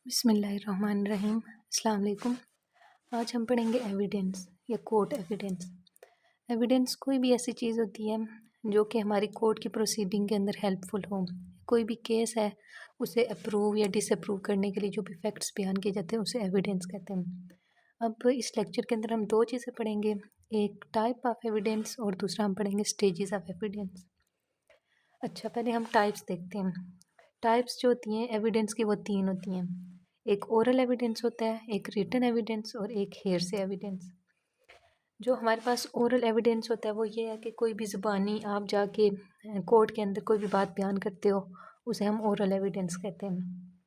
बिस्मिल्लाहिर्रहमानिर्रहीम। अस्सलाम वालेकुम। आज हम पढ़ेंगे एविडेंस या कोर्ट एविडेंस। एविडेंस कोई भी ऐसी चीज़ होती है जो कि हमारी कोर्ट की प्रोसीडिंग के अंदर हेल्पफुल हो। कोई भी केस है उसे अप्रूव या डिसअप्रूव करने के लिए जो भी फैक्ट्स बयान किए जाते हैं उसे एविडेंस कहते हैं। अब इस लेक्चर के अंदर हम दो चीज़ें पढ़ेंगे, एक टाइप ऑफ एविडेंस और दूसरा हम पढ़ेंगे स्टेजेस ऑफ एविडेंस। अच्छा, पहले हम टाइप्स देखते हैं। टाइप्स जो होती हैं एविडेंस की वो तीन होती हैं। एक ओरल एविडेंस होता है, एक रिटन एविडेंस और एक हेयरसे एविडेंस। जो हमारे पास ओरल एविडेंस होता है वो ये है कि कोई भी ज़ुबानी आप जाके कोर्ट के अंदर कोई भी बात बयान करते हो उसे हम ओरल एविडेंस कहते हैं।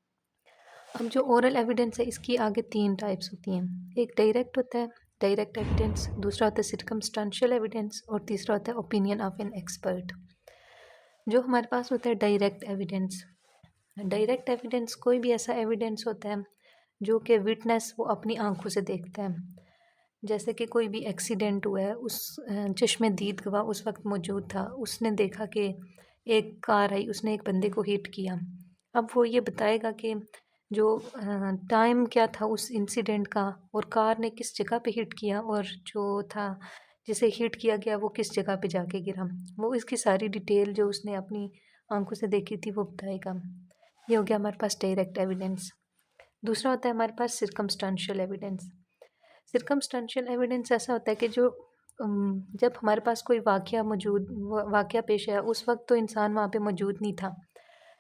अब जो ओरल एविडेंस है इसकी आगे तीन टाइप्स होती हैं। एक डायरेक्ट होता है, डायरेक्ट एविडेंस, दूसरा होता है सिरकमस्टेंशियल एविडेंस और तीसरा होता है ओपिनियन ऑफ एन एक्सपर्ट। जो हमारे पास होता है डायरेक्ट एविडेंस, डायरेक्ट एविडेंस कोई भी ऐसा एविडेंस होता है जो कि विटनेस वो अपनी आंखों से देखता है। जैसे कि कोई भी एक्सीडेंट हुआ है, उस चश्मे-दीद गवाह उस वक्त मौजूद था, उसने देखा कि एक कार आई, उसने एक बंदे को हिट किया। अब वो ये बताएगा कि जो टाइम क्या था उस इंसिडेंट का और कार ने किस जगह पे हिट किया और जो था जिसे हिट किया गया वो किस जगह पे जाके गिरा। वो इसकी सारी डिटेल जो उसने अपनी आंखों से देखी थी वो बताएगा। ये हो गया हमारे पास डायरेक्ट एविडेंस। दूसरा होता है हमारे पास सिरकमस्टेंशियल एविडेंस। सिरकमस्टेंशियल एविडेंस ऐसा होता है कि जो जब हमारे पास कोई वाक़या पेश आया उस वक़्त तो इंसान वहाँ पे मौजूद नहीं था,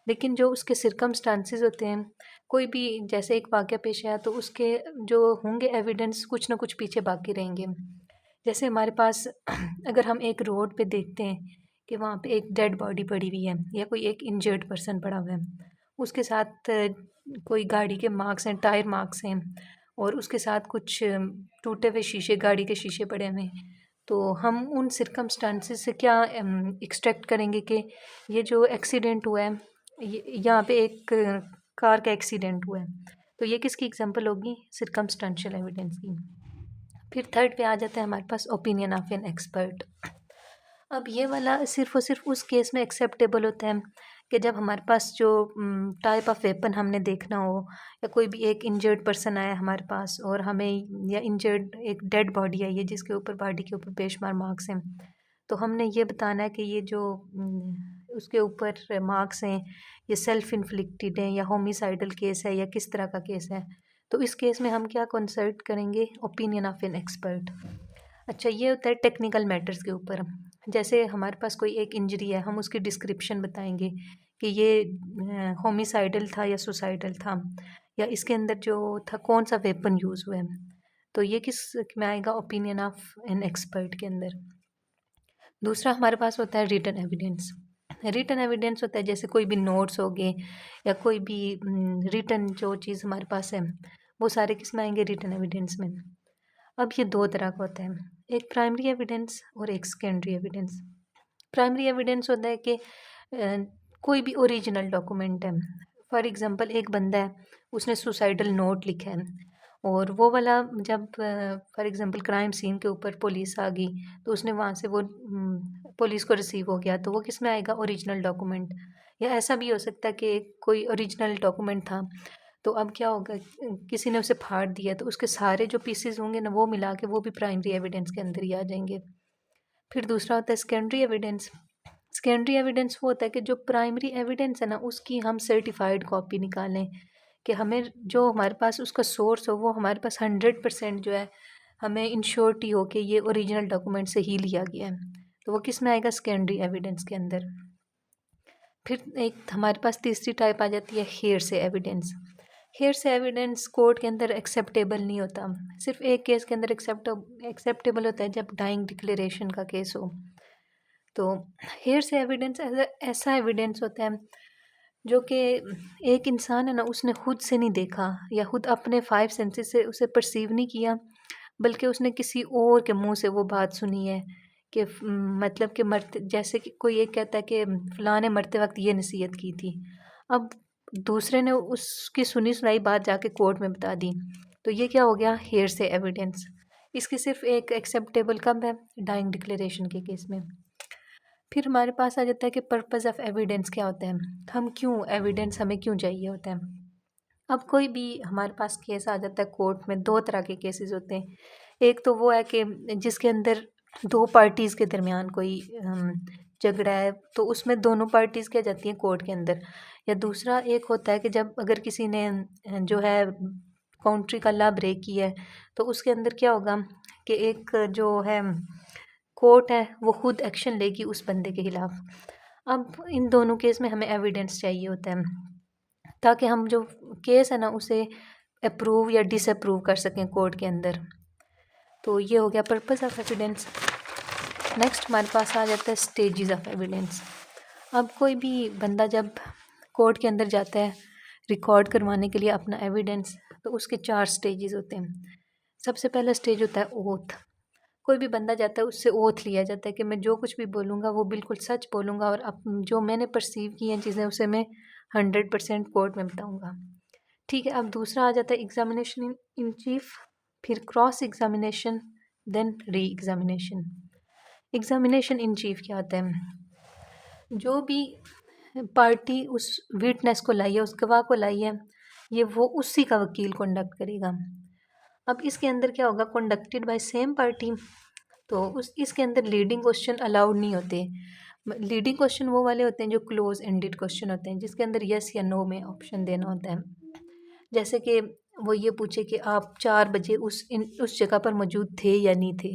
लेकिन जो उसके सिरकमस्टांसेस होते हैं, कोई भी जैसे एक वाक़या पेश आया तो उसके जो होंगे एविडेंस कुछ ना कुछ पीछे बाकी रहेंगे। जैसे हमारे पास अगर हम एक रोड पे देखते हैं कि वहाँ पे एक डेड बॉडी पड़ी हुई है या कोई एक इंजर्ड पर्सन पड़ा हुआ है, उसके साथ कोई गाड़ी के मार्क्स हैं, टायर मार्क्स हैं और उसके साथ कुछ टूटे हुए शीशे, गाड़ी के शीशे पड़े हुए हैं, तो हम उन सिरकमस्टांसेस से क्या एक्सट्रैक्ट करेंगे कि ये जो एक्सीडेंट हुआ है, यहाँ पे एक कार का एक्सीडेंट हुआ है, तो ये किसकी एग्जांपल होगी? सिरकमस्टेंशियल एविडेंस की। फिर थर्ड पे आ जाता है हमारे पास ओपिनियन ऑफ एन एक्सपर्ट। अब ये वाला सिर्फ़ और सिर्फ उस केस में एक्सेप्टेबल होता है कि जब हमारे पास जो टाइप ऑफ वेपन हमने देखना हो या कोई भी एक इंजर्ड पर्सन आया हमारे पास और हमें या इंजर्ड एक डेड बॉडी आई है जिसके ऊपर बॉडी के ऊपर बेशुमार मार्क्स हैं, तो हमने ये बताना है कि ये जो उसके ऊपर मार्क्स हैं ये सेल्फ इन्फ्लिक्टेड हैं या होमिसाइडल केस है या किस तरह का केस है। तो इस केस में हम क्या कंसल्ट करेंगे? Opinion of an expert. अच्छा, ये होता है टेक्निकल मैटर्स के ऊपर। जैसे हमारे पास कोई एक इंजरी है, हम उसकी डिस्क्रिप्शन बताएंगे कि ये होमिसाइडल था या सुसाइडल था या इसके अंदर जो था कौन सा वेपन यूज़ हुआ है। तो ये किस में आएगा? ओपिनियन ऑफ एन एक्सपर्ट के अंदर। दूसरा हमारे पास होता है रिटन एविडेंस। रिटन एविडेंस होता है जैसे कोई भी नोट्स हो गए या कोई भी रिटन जो चीज़ हमारे पास है वो सारे किस में आएंगे? रिटन एविडेंस में। अब ये दो तरह का होता है, एक प्राइमरी एविडेंस और एक सेकेंडरी एविडेंस। प्राइमरी एविडेंस होता है कि कोई भी ओरिजिनल डॉक्यूमेंट है। फॉर एग्जांपल एक बंदा है, उसने सुसाइडल नोट लिखा है और वो वाला जब फॉर एग्जांपल क्राइम सीन के ऊपर पुलिस आ गई तो उसने वहाँ से वो पुलिस को रिसीव हो गया, तो वो किस में आएगा? Original document. या ऐसा भी हो सकता है कि कोई ओरिजिनल डॉक्यूमेंट था तो अब क्या होगा, किसी ने उसे फाड़ दिया तो उसके सारे जो पीसेस होंगे ना वो मिला के वो भी प्राइमरी एविडेंस के अंदर ही आ जाएंगे। फिर दूसरा होता है सेकेंडरी एविडेंस। सेकेंडरी एविडेंस वो होता है कि जो प्राइमरी एविडेंस है ना उसकी हम सर्टिफाइड कॉपी निकालें कि हमें जो हमारे पास उसका सोर्स हो वो हमारे पास 100% जो है हमें इंश्योरिटी हो कि ये ओरिजिनल डॉक्यूमेंट से ही लिया गया है, तो वो किस में आएगा? सेकेंडरी एविडेंस के अंदर। फिर एक हमारे पास तीसरी टाइप आ जाती है हेयरसे एविडेंस। हेयरसे एविडेंस कोर्ट के अंदर एक्सेप्टेबल नहीं होता, सिर्फ एक केस के अंदर एक्सेप्टेबल होता है जब डाइंग डिक्लेरेशन का केस हो। तो हेयरसे एविडेंस ऐसा एविडेंस होता है जो कि एक इंसान है ना उसने खुद से नहीं देखा या खुद अपने 5 सेंसेस से उसे परसीव नहीं किया, बल्कि उसने किसी और के मुंह से वो बात सुनी है कि मतलब कि मरते जैसे कि कोई एक कहता है कि फ़लाँ ने मरते वक़्त ये नसीहत की थी। अब दूसरे ने उसकी सुनी सुनाई बात जाके कोर्ट में बता दी, तो ये क्या हो गया? हेयरसे एविडेंस। इसकी सिर्फ एक एक्सेप्टेबल कब है? डाइंग डिक्लेरेशन के केस में। फिर हमारे पास आ जाता है कि पर्पस ऑफ एविडेंस क्या होता है, हम क्यों एविडेंस हमें क्यों चाहिए होता है। अब कोई भी हमारे पास केस आ जाता है कोर्ट में, दो तरह के केसेस होते हैं। एक तो वो है कि जिसके अंदर दो पार्टीज़ के दरमियान कोई झगड़ा है, तो उसमें दोनों पार्टीज़ क्या जाती हैं कोर्ट के अंदर। या दूसरा एक होता है कि जब अगर किसी ने जो है काउंट्री का लॉ ब्रेक किया है, तो उसके अंदर क्या होगा कि एक जो है कोर्ट है वो खुद एक्शन लेगी उस बंदे के खिलाफ। अब इन दोनों केस में हमें एविडेंस चाहिए होता है, ताकि हम जो केस है ना उसे अप्रूव या डिसअप्रूव कर सकें कोर्ट के अंदर। तो ये हो गया पर्पस ऑफ एविडेंस। नेक्स्ट हमारे पास आ जाता है स्टेजेस ऑफ एविडेंस। अब कोई भी बंदा जब कोर्ट के अंदर जाता है रिकॉर्ड करवाने के लिए अपना एविडेंस, तो उसके 4 स्टेजेस होते हैं। सबसे पहला स्टेज होता है ओथ। कोई भी बंदा जाता है उससे ओथ लिया जाता है कि मैं जो कुछ भी बोलूँगा वो बिल्कुल सच बोलूँगा, और जो मैंने परसीव की हैं चीज़ें उसे मैं 100% कोर्ट में बताऊँगा। ठीक है। अब दूसरा आ जाता है एग्जामिनेशन इन चीफ, फिर cross examination, then re examination. Examination in chief क्या होता है? जो भी पार्टी उस विटनेस को लाई है, उस गवाह को लाई है, ये वो उसी का वकील कंडक्ट करेगा। अब इसके अंदर क्या होगा, कंडक्टेड बाय सेम पार्टी। तो उस इसके अंदर लीडिंग क्वेश्चन अलाउड नहीं होते। लीडिंग क्वेश्चन वो वाले होते हैं जो क्लोज एंडेड क्वेश्चन होते हैं, जिसके अंदर यस या नो में ऑप्शन देना होता है। जैसे कि वो ये पूछे कि आप 4 बजे उस जगह पर मौजूद थे या नहीं थे।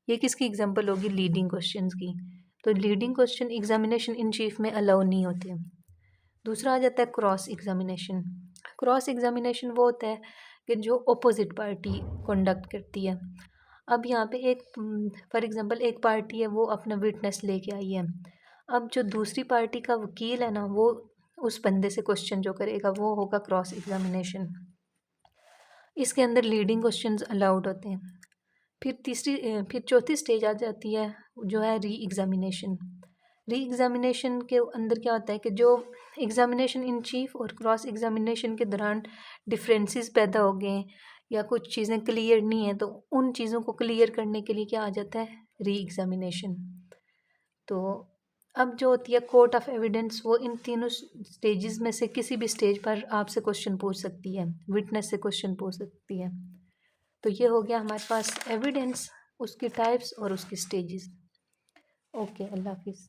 ये किसकी एग्जांपल होगी? लीडिंग क्वेश्चंस की। तो leading question examination in chief में अलाउ नहीं होते। दूसरा आ जाता है क्रॉस एग्जामिनेशन। क्रॉस एग्जामिनेशन वो होता है कि जो अपोजिट पार्टी कंडक्ट करती है। अब यहाँ पे एक फॉर एग्जांपल एक पार्टी है, वो अपना विटनेस लेके आई है। अब जो दूसरी पार्टी का वकील है ना, वो उस बंदे से क्वेश्चन जो करेगा वो होगा क्रॉस एग्जामिनेशन। इसके अंदर लीडिंग क्वेश्चंस अलाउड होते हैं। फिर चौथी स्टेज आ जाती है जो है री एग्जामिनेशन। री एग्जामिनेशन के अंदर क्या होता है कि जो एग्जामिनेशन इन चीफ और क्रॉस एग्जामिनेशन के दौरान डिफरेंसेस पैदा हो गए या कुछ चीज़ें क्लियर नहीं है, तो उन चीज़ों को क्लियर करने के लिए क्या आ जाता है? Re examination. तो अब जो होती है कोर्ट ऑफ एविडेंस, वो इन तीनों स्टेजेस में से किसी भी स्टेज पर आपसे क्वेश्चन पूछ सकती है, विटनेस से क्वेश्चन पूछ सकती है। तो ये हो गया हमारे पास एविडेंस, उसकी टाइप्स और उसकी स्टेजेस। ओके, अल्लाह हाफिज़।